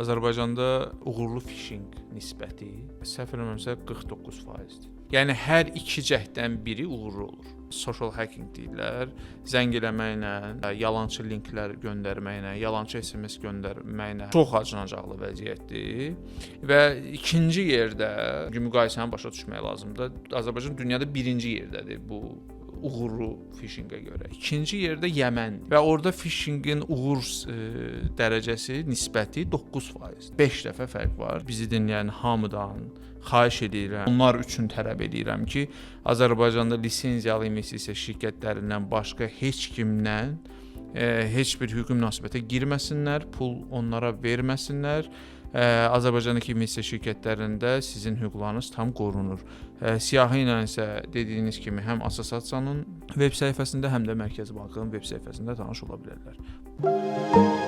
Azərbaycanda uğurlu fişinq nisbəti səhv eləmirəmsə 49%-dir. Yəni hər iki cəhddən biri uğurlu olur. Social hacking deyirlər. Zəng eləməklə, yalançı linklər göndərməklə, yalançı SMS göndərməklə çox acınacaqlı vəziyyətdir. Və ikinci yerdə müqayisəni başa düşmək lazımdır. Azərbaycan dünyada birinci yerdədir bu uğurlu fişinqə görə. İkinci yerdə Yəməndir və orada fişinqin uğur dərəcəsi nisbəti 9%. 5 dəfə fərq var. Bizi dinləyən hamıdan xahiş edirəm. Onlar üçün tələb edirəm ki, Azərbaycanda lisenziyalı investisiya şirkətlərindən başqa heç kimlə heç bir hüquqi münasibətə girməsinlər, pul onlara verməsinlər. Azərbaycandakı investisiya şirkətlərində sizin hüquqlarınız tam qorunur. Siyahı ilə isə dediyiniz kimi həm assosiasiyanın veb səhifəsində, həm də Mərkəzi Bankın veb səhifəsində tanış ola bilərlər.